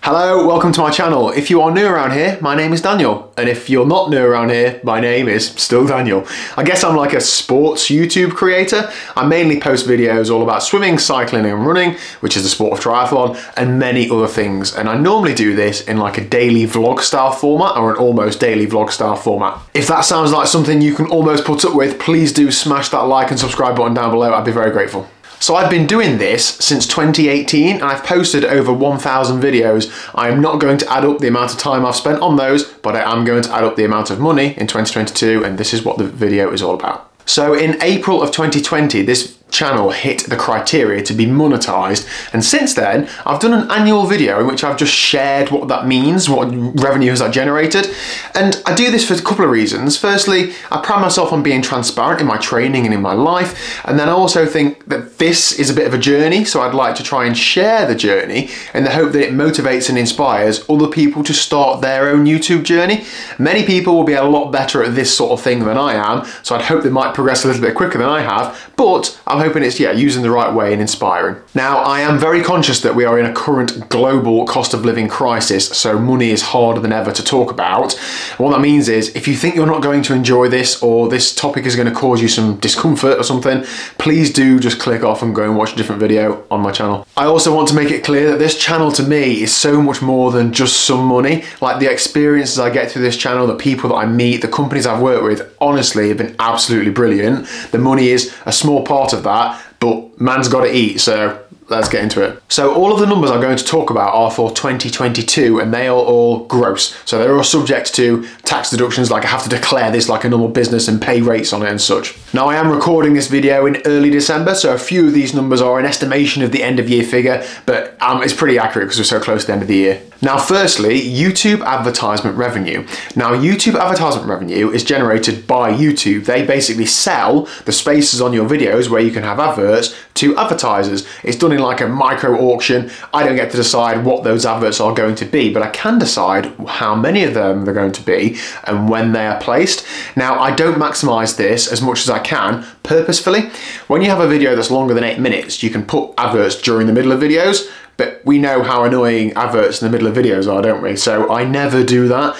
Hello, welcome to my channel. If you are new around here, my name is Daniel. And if you're not new around here, my name is still Daniel. I guess I'm like a sports YouTube creator. I mainly post videos all about swimming, cycling and running, which is the sport of triathlon, and many other things. And I normally do this in like a daily vlog style format or an almost daily vlog style format. If that sounds like something you can almost put up with, please do smash that like and subscribe button down below. I'd be very grateful. So I've been doing this since 2018 and I've posted over 1,000 videos. I am not going to add up the amount of time I've spent on those, but I am going to add up the amount of money in 2022, and this is what the video is all about. So in April of 2020, this channel hit the criteria to be monetized, and since then I've done an annual video in which I've just shared what that means, what revenue has that generated. And I do this for a couple of reasons. Firstly, I pride myself on being transparent in my training and in my life, and then I also think that this is a bit of a journey, so I'd like to try and share the journey in the hope that it motivates and inspires other people to start their own YouTube journey. Many people will be a lot better at this sort of thing than I am, so I'd hope they might progress a little bit quicker than I have, but I'm hoping it's using the right way and inspiring. Now, I am very conscious that we are in a current global cost of living crisis, so money is harder than ever to talk about. And what that means is, if you think you're not going to enjoy this, or this topic is going to cause you some discomfort or something, please do just click off and go and watch a different video on my channel. I also want to make it clear that this channel to me is so much more than just some money. Like, the experiences I get through this channel, the people that I meet, the companies I've worked with, honestly have been absolutely brilliant. The money is a small part of that, but man's got to eat, so let's get into it. So all of the numbers I'm going to talk about are for 2022, and they are all gross. So they're all subject to tax deductions, like I have to declare this like a normal business and pay rates on it and such. Now, I am recording this video in early December, so a few of these numbers are an estimation of the end of year figure, but it's pretty accurate because we're so close to the end of the year. Now, firstly, YouTube advertisement revenue. Now, YouTube advertisement revenue is generated by YouTube. They basically sell the spaces on your videos where you can have adverts to advertisers. It's done in like a micro auction. I don't get to decide what those adverts are going to be, but I can decide how many of them they're going to be and when they are placed. Now, I don't maximize this as much as I can purposefully. When you have a video that's longer than 8 minutes, you can put adverts during the middle of videos, but we know how annoying adverts in the middle of videos are, don't we? So I never do that.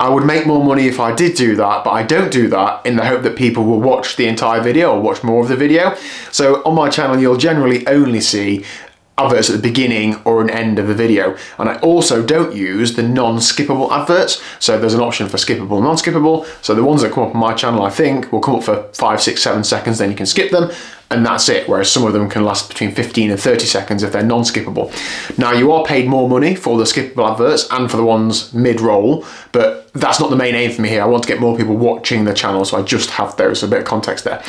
I would make more money if I did do that, but I don't do that in the hope that people will watch the entire video or watch more of the video. So on my channel, you'll generally only see adverts at the beginning or an end of the video. And I also don't use the non-skippable adverts. So there's an option for skippable and non-skippable. So the ones that come up on my channel, I think, will come up for 5, 6, 7 seconds, then you can skip them, and that's it. Whereas some of them can last between 15 and 30 seconds if they're non-skippable. Now, you are paid more money for the skippable adverts and for the ones mid-roll, but that's not the main aim for me here. I want to get more people watching the channel, so I just have those, so a bit of context there.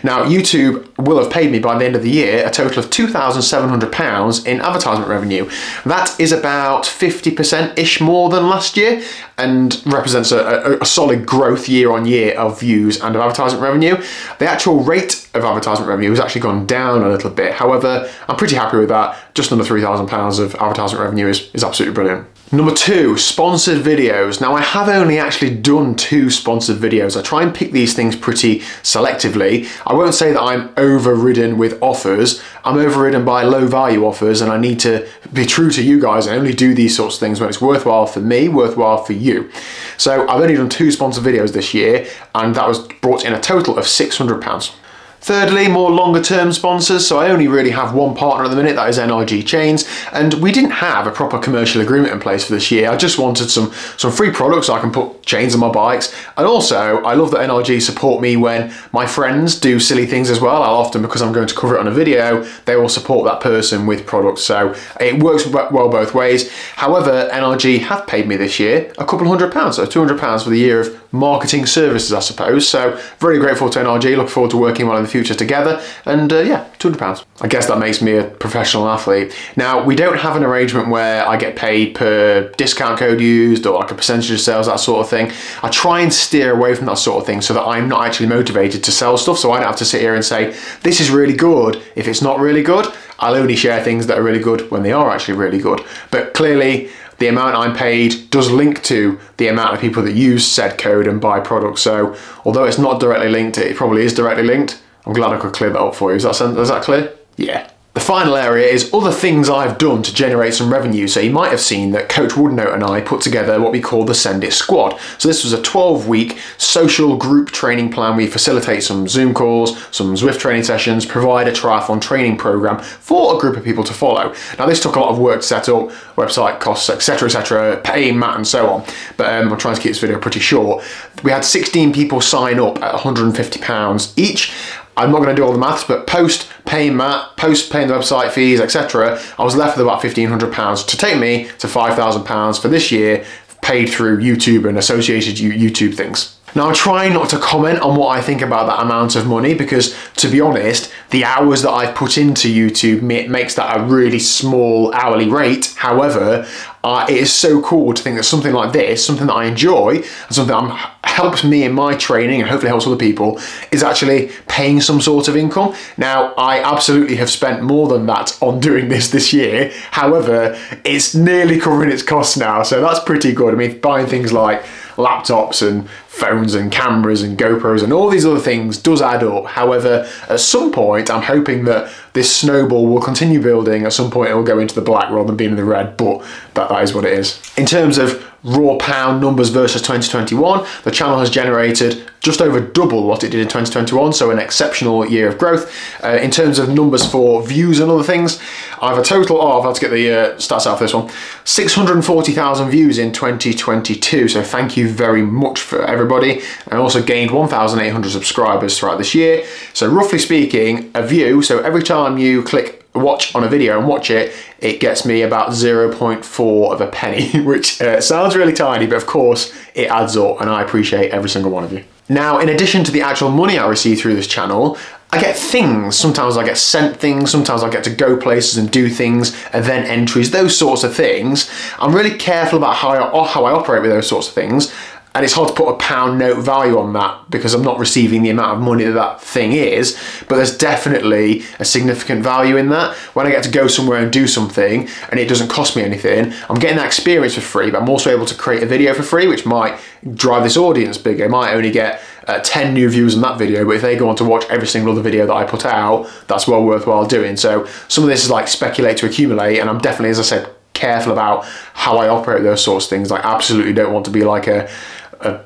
Now, YouTube will have paid me by the end of the year a total of £2,700 in advertisement revenue. That is about 50%-ish more than last year, and represents a solid growth year on year of views and of advertisement revenue. The actual rate of advertisement revenue has actually gone down a little bit. However, I'm pretty happy with that. Just under £3,000 of advertisement revenue is absolutely brilliant. Number 2, sponsored videos. Now, I have only actually done 2 sponsored videos. I try and pick these things pretty selectively. I won't say that I'm overridden with offers. I'm overridden by low value offers, and I need to be true to you guys and only do these sorts of things when it's worthwhile for me, worthwhile for you. So I've only done 2 sponsored videos this year, and that was brought in a total of £600. Thirdly, more longer term sponsors. So I only really have one partner at the minute, that is NRG Chains, and we didn't have a proper commercial agreement in place for this year. I just wanted some free products so I can put chains on my bikes. And also, I love that NRG support me when my friends do silly things as well. I'll often, because I'm going to cover it on a video, they will support that person with products. So it works well both ways. However, NRG have paid me this year a couple £100, so £200 for the year of marketing services, I suppose. So very grateful to NRG, look forward to working well in the future together, and yeah, £200. I guess that makes me a professional athlete. Now, we don't have an arrangement where I get paid per discount code used or like a percentage of sales, that sort of thing. I try and steer away from that sort of thing so that I'm not actually motivated to sell stuff, so I don't have to sit here and say, this is really good if it's not really good. I'll only share things that are really good when they are actually really good. But clearly, the amount I'm paid does link to the amount of people that use said code and buy products. So although it's not directly linked, it probably is directly linked. I'm glad I could clear that up for you. Is that clear? Yeah. The final area is other things I've done to generate some revenue. So you might have seen that Coach Woodnote and I put together what we call the Send It Squad. So this was a 12-week social group training plan. We facilitate some Zoom calls, some Zwift training sessions, provide a triathlon training program for a group of people to follow. Now this took a lot of work to set up, website costs, etc., paying Matt and so on. But I'm trying to keep this video pretty short. We had 16 people sign up at £150 each. I'm not going to do all the maths, but post paying Matt, post paying the website fees, etc., I was left with about £1,500 to take me to £5,000 for this year, paid through YouTube and associated YouTube things. Now I try not to comment on what I think about that amount of money because, to be honest, the hours that I've put into YouTube makes that a really small hourly rate. However, it is so cool to think that something like this, something that I enjoy, and something that helps me in my training and hopefully helps other people, is actually paying some sort of income. Now, I absolutely have spent more than that on doing this year. However, it's nearly covering its costs now, so that's pretty good. I mean, buying things like laptops and phones and cameras and GoPros and all these other things does add up. However, at some point, I'm hoping that this snowball will continue building. At some point, it will go into the black rather than being in the red, but that is what it is. In terms of raw pound numbers versus 2021, the channel has generated just over double what it did in 2021, so an exceptional year of growth. In terms of numbers for views and other things, I have a total of, let's get the stats out for this one, 640,000 views in 2022, so thank you very much for everybody. I also gained 1,800 subscribers throughout this year, so roughly speaking, a view, so every time you click watch on a video and watch it, it gets me about 0.4 of a penny, which sounds really tiny, but of course it adds up, and I appreciate every single one of you. Now, in addition to the actual money I receive through this channel, I get things. Sometimes I get sent things, sometimes I get to go places and do things, event entries, those sorts of things. I'm really careful about how I operate with those sorts of things. And it's hard to put a pound note value on that because I'm not receiving the amount of money that that thing is, but there's definitely a significant value in that. When I get to go somewhere and do something and it doesn't cost me anything, I'm getting that experience for free, but I'm also able to create a video for free, which might drive this audience bigger. I might only get 10 new views on that video, but if they go on to watch every single other video that I put out, that's well worthwhile doing. So some of this is like speculate to accumulate, and I'm definitely, as I said, careful about how I operate those sorts of things. I absolutely don't want to be like a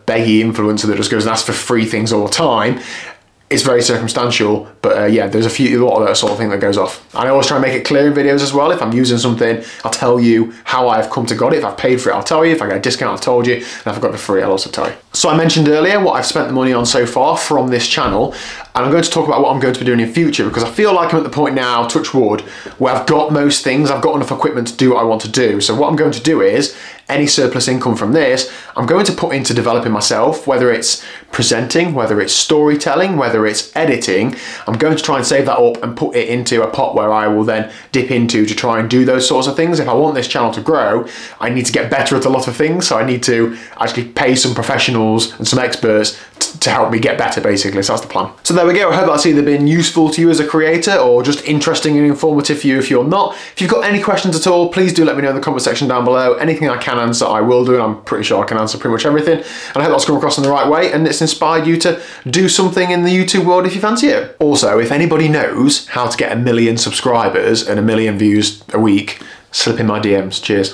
beggy influencer that just goes and asks for free things all the time. It's very circumstantial, but yeah, there's a lot of that sort of thing that goes off. And I always try and make it clear in videos as well. If I'm using something, I'll tell you how I've come to got it. If I've paid for it, I'll tell you. If I get a discount, I've told you. And if I've got it for free, I'll also tell you. So I mentioned earlier what I've spent the money on so far from this channel, and I'm going to talk about what I'm going to be doing in future, because I feel like I'm at the point now, touch wood, where I've got most things, I've got enough equipment to do what I want to do. So what I'm going to do is, any surplus income from this, I'm going to put into developing myself, whether it's presenting, whether it's storytelling, whether it's editing. I'm going to try and save that up and put it into a pot where I will then dip into to try and do those sorts of things. If I want this channel to grow, I need to get better at a lot of things. So I need to actually pay some professionals and some experts to help me get better, basically. So that's the plan. So there we go. I hope that's either been useful to you as a creator or just interesting and informative for you if you're not. If you've got any questions at all, please do let me know in the comment section down below. Anything I can answer, I will do, and I'm pretty sure I can answer pretty much everything. And I hope that's come across in the right way and it's inspired you to do something in the YouTube world if you fancy it. Also, if anybody knows how to get 1 million subscribers and 1 million views a week, slip in my DMs. Cheers.